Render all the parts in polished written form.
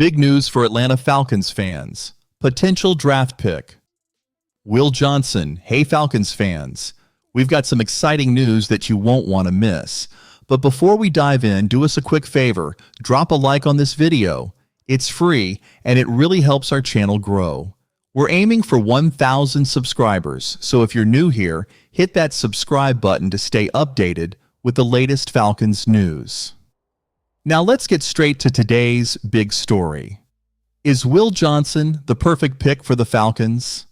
Big news for Atlanta Falcons fans. Potential draft pick. Will Johnson. Hey Falcons fans. We've got some exciting news that you won't want to miss. But before we dive in, do us a quick favor. Drop a like on this video. It's free, and it really helps our channel grow. We're aiming for 1,000 subscribers, so if you're new here, hit that subscribe button to stay updated with the latest Falcons news. Now let's get straight to today's big story. Is Will Johnson the perfect pick for the Falcons?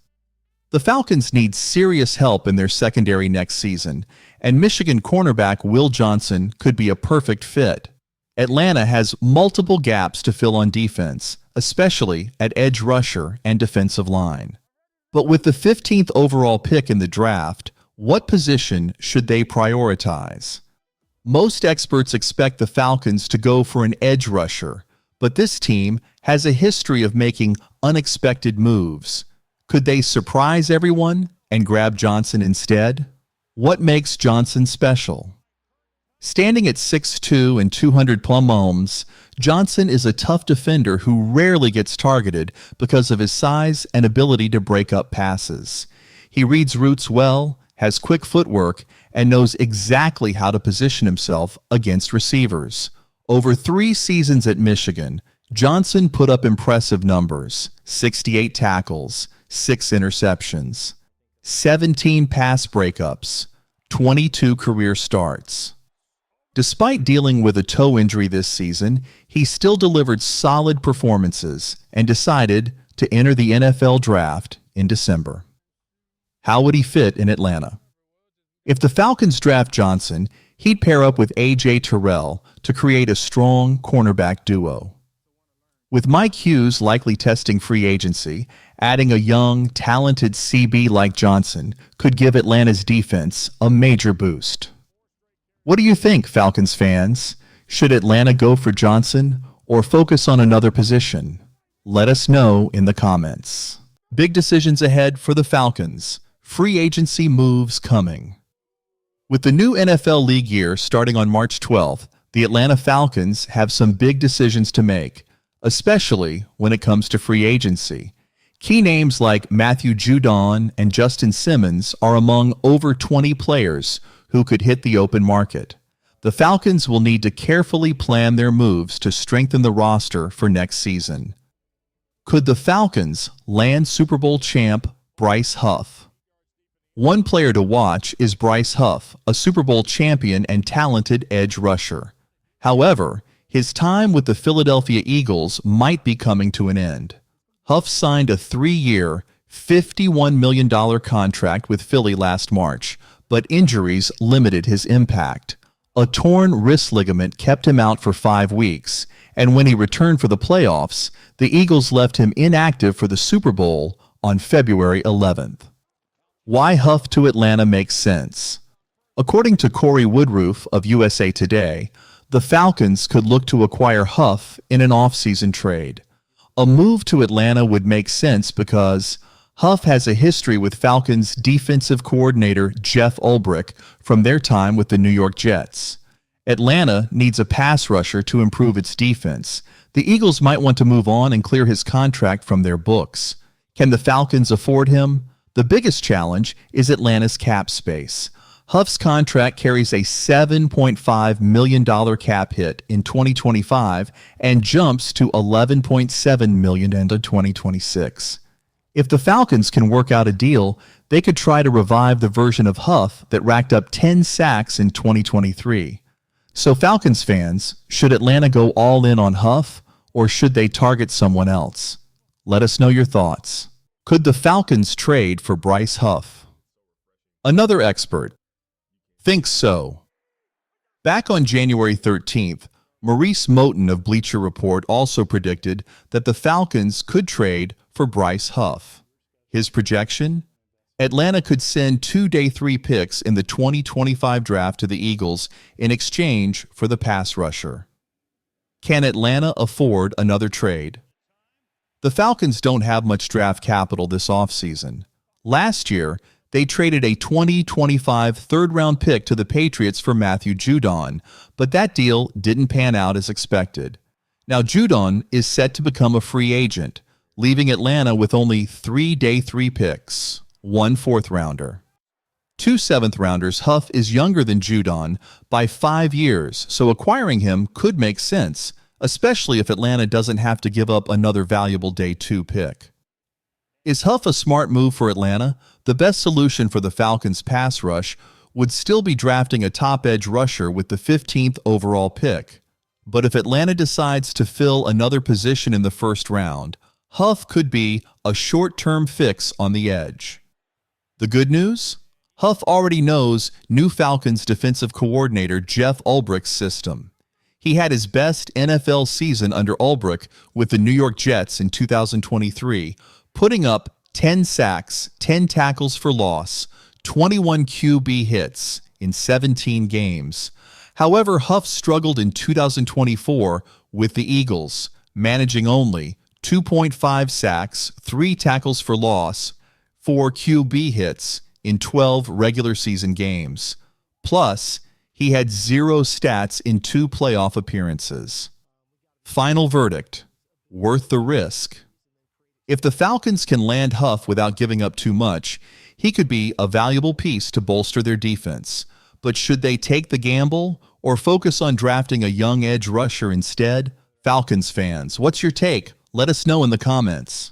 The Falcons need serious help in their secondary next season, and Michigan cornerback Will Johnson could be a perfect fit. Atlanta has multiple gaps to fill on defense, especially at edge rusher and defensive line. But with the 15th overall pick in the draft, what position should they prioritize? Most experts expect the Falcons to go for an edge rusher, but this team has a history of making unexpected moves. Could they surprise everyone and grab Johnson instead? What makes Johnson special? Standing at 6'2" and 200 pounds, Johnson is a tough defender who rarely gets targeted because of his size and ability to break up passes. He reads routes well, has quick footwork, and knows exactly how to position himself against receivers. Over 3 seasons at Michigan, Johnson put up impressive numbers: 68 tackles, 6 interceptions, 17 pass breakups, 22 career starts. Despite dealing with a toe injury this season, he still delivered solid performances and decided to enter the NFL draft in December. How would he fit in Atlanta? If the Falcons draft Johnson, he'd pair up with A.J. Terrell to create a strong cornerback duo. With Mike Hughes likely testing free agency, adding a young, talented CB like Johnson could give Atlanta's defense a major boost. What do you think, Falcons fans? Should Atlanta go for Johnson or focus on another position? Let us know in the comments. Big decisions ahead for the Falcons. Free agency moves coming. With the new NFL league year starting on March 12th, the Atlanta Falcons have some big decisions to make, especially when it comes to free agency. Key names like Matthew Judon and Justin Simmons are among over 20 players who could hit the open market. The Falcons will need to carefully plan their moves to strengthen the roster for next season. Could the Falcons land Super Bowl champ Bryce Huff? One player to watch is Bryce Huff, a Super Bowl champion and talented edge rusher. However, his time with the Philadelphia Eagles might be coming to an end. Huff signed a 3-year, $51 million contract with Philly last March, but injuries limited his impact. A torn wrist ligament kept him out for 5 weeks, and when he returned for the playoffs, the Eagles left him inactive for the Super Bowl on February 11th. Why Huff to Atlanta makes sense. According to Corey Woodruff of USA Today, the Falcons could look to acquire Huff in an offseason trade. A move to Atlanta would make sense because Huff has a history with Falcons defensive coordinator Jeff Ulbrich from their time with the New York Jets. Atlanta needs a pass rusher to improve its defense. The Eagles might want to move on and clear his contract from their books. Can the Falcons afford him? The biggest challenge is Atlanta's cap space. Huff's contract carries a $7.5 million cap hit in 2025 and jumps to $11.7 million in 2026. If the Falcons can work out a deal, they could try to revive the version of Huff that racked up 10 sacks in 2023. So Falcons fans, should Atlanta go all in on Huff, or should they target someone else? Let us know your thoughts. Could the Falcons trade for Bryce Huff? Another expert thinks so. Back on January 13th, Maurice Moton of Bleacher Report also predicted that the Falcons could trade for Bryce Huff. His projection? Atlanta could send 2 day 3 picks in the 2025 draft to the Eagles in exchange for the pass rusher. Can Atlanta afford another trade? The Falcons don't have much draft capital this offseason. Last year, they traded a 2025 third-round pick to the Patriots for Matthew Judon, but that deal didn't pan out as expected. Now, Judon is set to become a free agent, leaving Atlanta with only 3 day 3 picks, 1 4th-rounder. 2 7th-rounders. Huff is younger than Judon by 5 years, so acquiring him could make sense, especially if Atlanta doesn't have to give up another valuable day 2 pick. Is Huff a smart move for Atlanta? The best solution for the Falcons' pass rush would still be drafting a top edge rusher with the 15th overall pick. But if Atlanta decides to fill another position in the first round, Huff could be a short-term fix on the edge. The good news? Huff already knows new Falcons defensive coordinator Jeff Ulbricht's system. He had his best NFL season under Ulbricht with the New York Jets in 2023, putting up 10 sacks, 10 tackles for loss, 21 QB hits in 17 games. However, Huff struggled in 2024 with the Eagles, managing only 2.5 sacks, 3 tackles for loss, 4 QB hits in 12 regular season games. Plus, he had 0 stats in 2 playoff appearances. Final verdict: worth the risk. If the Falcons can land Huff without giving up too much, he could be a valuable piece to bolster their defense. But should they take the gamble or focus on drafting a young edge rusher instead? Falcons fans, what's your take? Let us know in the comments.